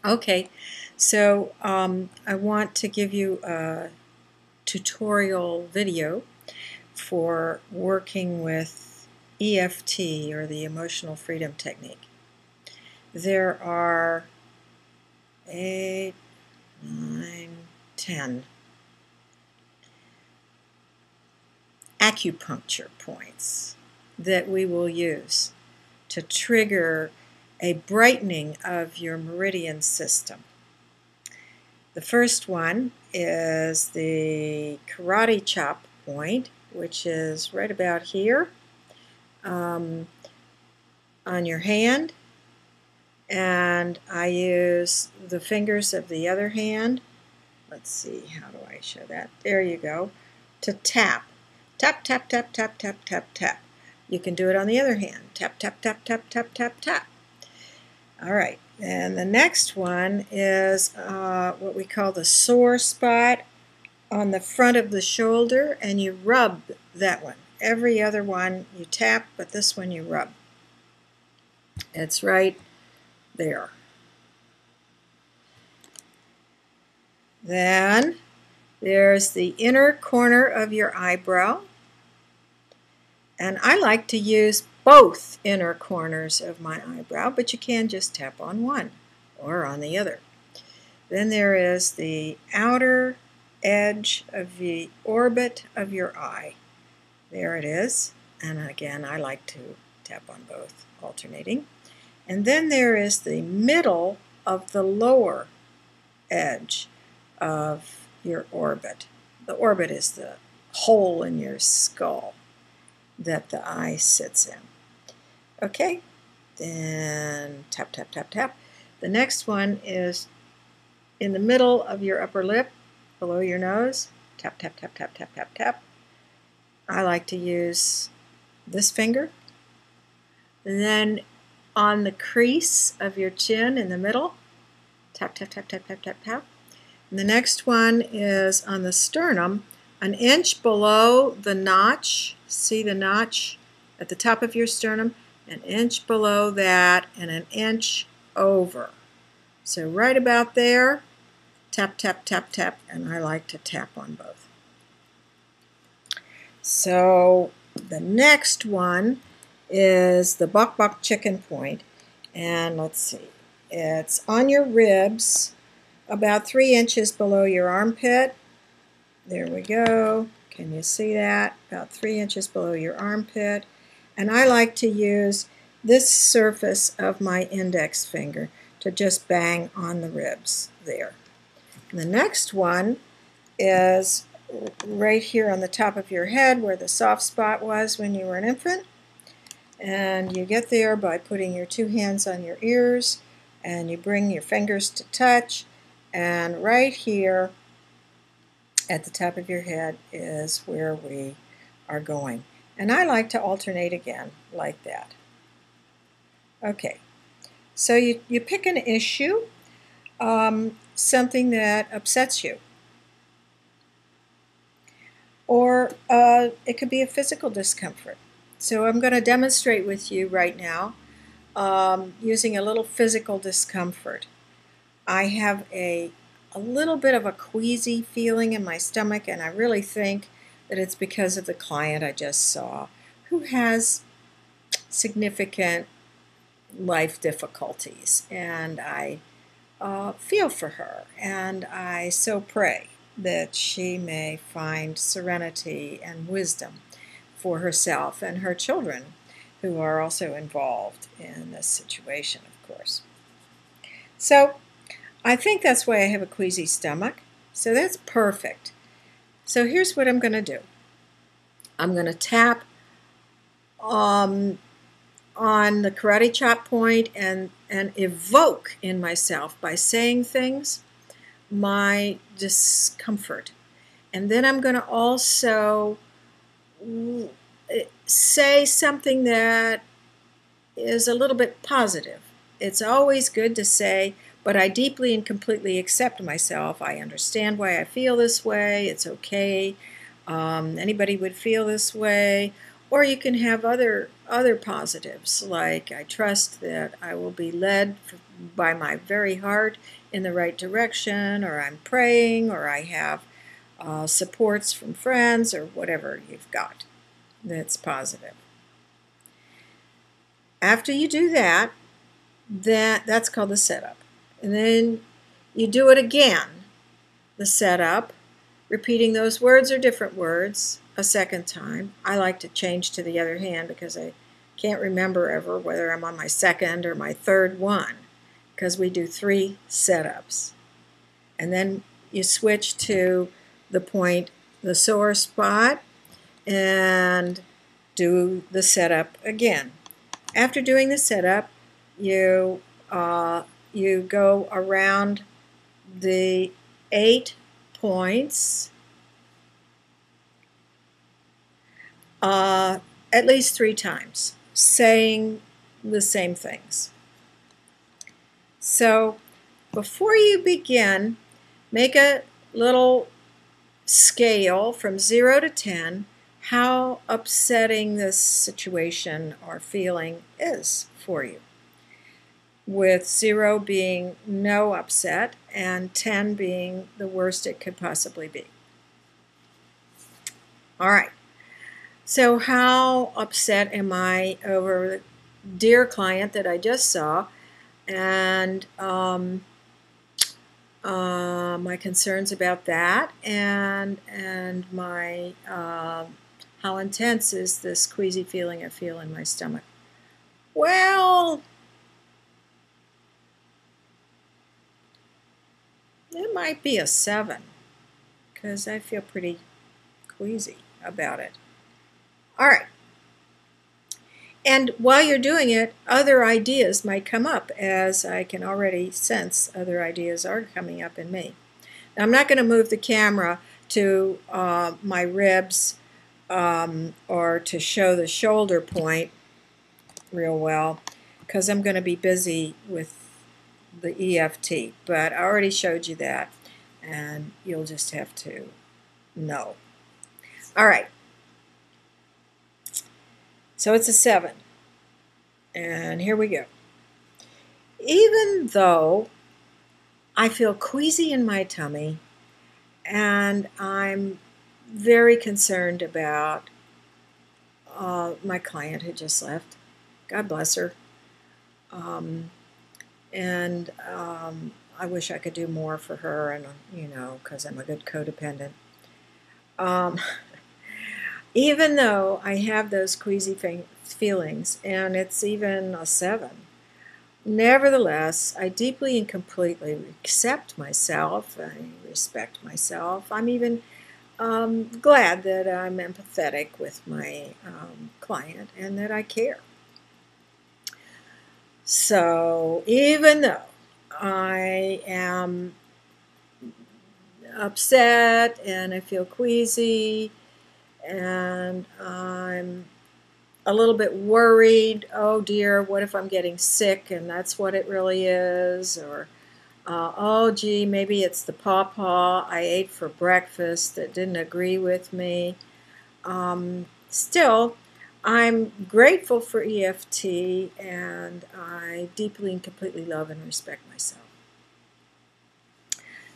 Okay, so I want to give you a tutorial video for working with EFT, or the Emotional Freedom Technique. There are 8, 9, 10 acupuncture points that we will use to trigger a brightening of your meridian system. The first one is the karate chop point, which is right about here on your hand, and I use the fingers of the other hand. Let's see, how do I show that? There you go. To tap. Tap, tap, tap, tap, tap, tap, tap. You can do it on the other hand. Tap, tap, tap, tap, tap, tap, tap. All right, and the next one is what we call the sore spot on the front of the shoulder, and you rub that one. Every other one you tap, but this one you rub. It's right there. Then there's the inner corner of your eyebrow, and I like to use both inner corners of my eyebrow, but you can just tap on one or on the other. Then there is the outer edge of the orbit of your eye. There it is, and again I like to tap on both, alternating. And then there is the middle of the lower edge of your orbit. The orbit is the hole in your skull that the eye sits in. Okay, then tap, tap, tap, tap. The next one is in the middle of your upper lip, below your nose. Tap, tap, tap, tap, tap, tap, tap. I like to use this finger. And then on the crease of your chin in the middle, tap, tap, tap, tap, tap, tap, tap. And the next one is on the sternum, an inch below the notch. See the notch at the top of your sternum? An inch below that and an inch over. So right about there, tap, tap, tap, tap, and I like to tap on both. So the next one is the bok bok chicken point, and let's see, it's on your ribs about 3 inches below your armpit. There we go. Can you see that? About 3 inches below your armpit. And I like to use this surface of my index finger to just bang on the ribs there. And the next one is right here on the top of your head where the soft spot was when you were an infant. And you get there by putting your 2 hands on your ears, and you bring your fingers to touch, and right here at the top of your head is where we are going. And I like to alternate again like that. Okay, so you pick an issue, something that upsets you. Or it could be a physical discomfort. So I'm going to demonstrate with you right now using a little physical discomfort. I have a little bit of a queasy feeling in my stomach, and I really think that it's because of the client I just saw who has significant life difficulties, and I feel for her, and I so pray that she may find serenity and wisdom for herself and her children, who are also involved in this situation, of course. So I think that's why I have a queasy stomach. So that's perfect. So here's what I'm going to do. I'm going to tap on the karate chop point and evoke in myself, by saying things, my discomfort. And then I'm going to also say something that is a little bit positive. It's always good to say, but I deeply and completely accept myself. I understand why I feel this way. It's okay. Anybody would feel this way. Or you can have other positives, like I trust that I will be led by my very heart in the right direction, or I'm praying, or I have supports from friends, or whatever you've got that's positive. After you do that, that's called the setup. And then you do it again, the setup, repeating those words or different words a second time. I like to change to the other hand because I can't remember ever whether I'm on my second or my third one, because we do 3 setups. And then you switch to the point, the sore spot, and do the setup again. After doing the setup, you go around the 8 points at least 3 times, saying the same things. So before you begin, make a little scale from 0 to 10, how upsetting this situation or feeling is for you, with 0 being no upset and 10 being the worst it could possibly be. All right, so how upset am I over the dear client that I just saw, and my concerns about that, and my how intense is this queasy feeling I feel in my stomach? Well, it might be a 7, because I feel pretty queasy about it. All right. And while you're doing it, other ideas might come up, as I can already sense other ideas are coming up in me. Now, I'm not going to move the camera to my ribs or to show the shoulder point real well, because I'm going to be busy with the EFT, but I already showed you that, and you'll just have to know. All right. So it's a 7. And here we go. Even though I feel queasy in my tummy and I'm very concerned about my client who just left, God bless her, and I wish I could do more for her, and because I'm a good codependent. Even though I have those queasy feelings, and it's even a 7, nevertheless, I deeply and completely accept myself. I respect myself. I'm even glad that I'm empathetic with my client and that I care. So even though I am upset and I feel queasy and I'm a little bit worried, oh dear, what if I'm getting sick and that's what it really is, or oh gee, maybe it's the pawpaw I ate for breakfast that didn't agree with me. Still, I'm grateful for EFT, and I deeply and completely love and respect myself.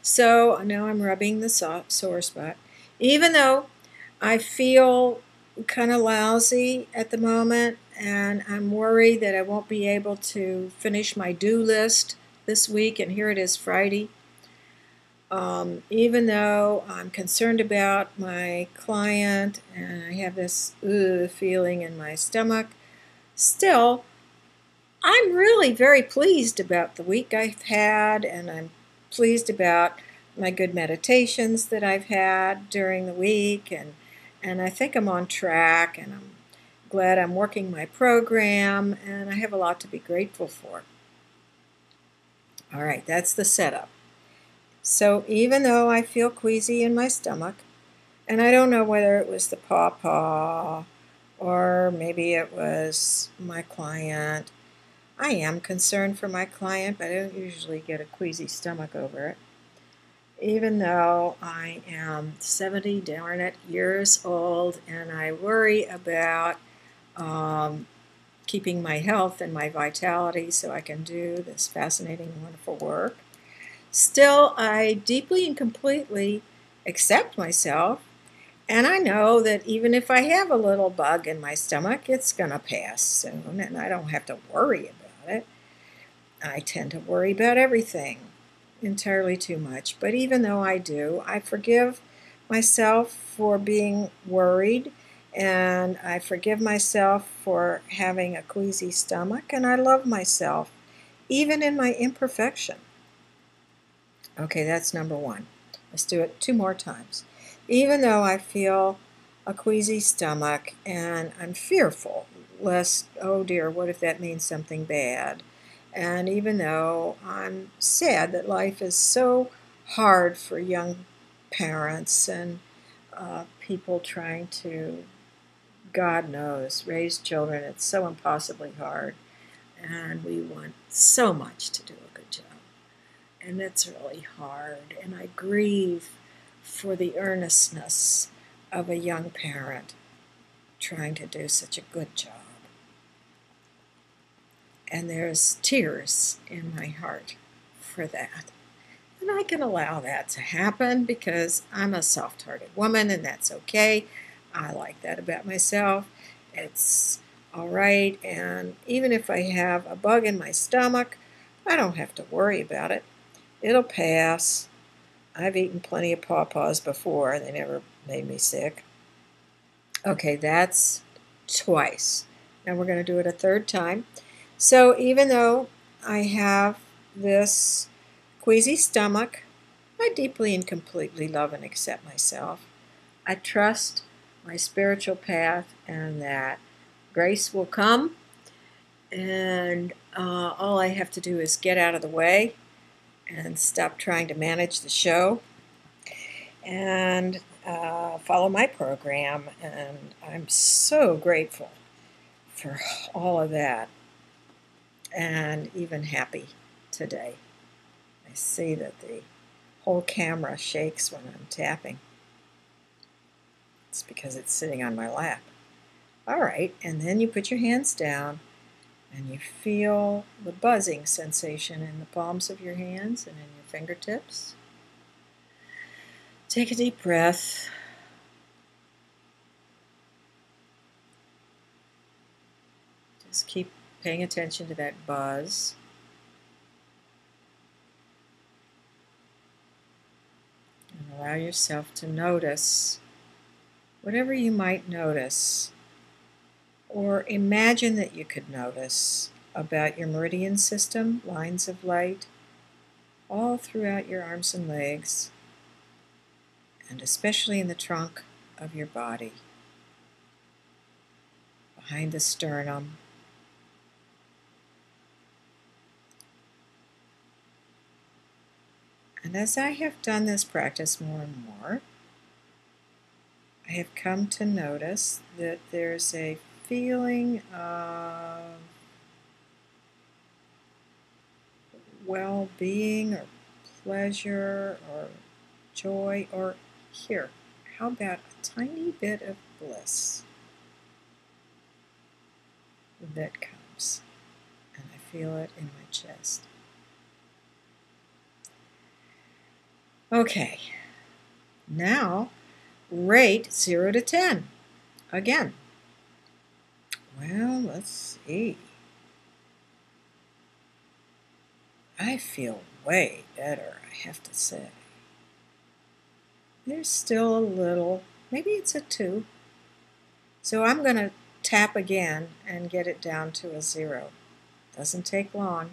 So now I'm rubbing the sore spot. Even though I feel kind of lousy at the moment, and I'm worried that I won't be able to finish my do list this week, and here it is Friday. Even though I'm concerned about my client and I have this feeling in my stomach, still, I'm really very pleased about the week I've had, and I'm pleased about my good meditations that I've had during the week, and I think I'm on track, and I'm glad I'm working my program, and I have a lot to be grateful for. All right, that's the setup. So even though I feel queasy in my stomach, and I don't know whether it was the pawpaw or maybe it was my client, I am concerned for my client, but I don't usually get a queasy stomach over it. Even though I am 70 darn it years old and I worry about keeping my health and my vitality so I can do this fascinating, wonderful work. Still, I deeply and completely accept myself, and I know that even if I have a little bug in my stomach, it's going to pass soon, and I don't have to worry about it. I tend to worry about everything entirely too much, but even though I do, I forgive myself for being worried, and I forgive myself for having a queasy stomach, and I love myself, even in my imperfection. Okay, that's number one. Let's do it 2 more times. Even though I feel a queasy stomach and I'm fearful, lest, oh dear, what if that means something bad? And even though I'm sad that life is so hard for young parents and people trying to, God knows, raise children, it's so impossibly hard. And we want so much to do a good job. And it's really hard. And I grieve for the earnestness of a young parent trying to do such a good job. And there's tears in my heart for that. And I can allow that to happen because I'm a soft-hearted woman, and that's okay. I like that about myself. It's all right. And even if I have a bug in my stomach, I don't have to worry about it. It'll pass. I've eaten plenty of pawpaws before. They never made me sick. Okay, that's twice. Now we're going to do it a 3rd time. So even though I have this queasy stomach, I deeply and completely love and accept myself. I trust my spiritual path and that grace will come, and all I have to do is get out of the way and stop trying to manage the show and follow my program. And I'm so grateful for all of that, and even happy today. I see that the whole camera shakes when I'm tapping. It's because it's sitting on my lap. All right, and then you put your hands down and you feel the buzzing sensation in the palms of your hands and in your fingertips. Take a deep breath. Just keep paying attention to that buzz. And allow yourself to notice whatever you might notice, or imagine that you could notice about your meridian system, lines of light, all throughout your arms and legs, and especially in the trunk of your body, behind the sternum. And as I have done this practice more and more, I have come to notice that there's a feeling of well-being or pleasure or joy, or here, how about a tiny bit of bliss that comes, and I feel it in my chest. Okay, now rate 0 to 10 again. Well, let's see. I feel way better, I have to say. There's still a little, maybe it's a 2. So I'm going to tap again and get it down to a 0. Doesn't take long.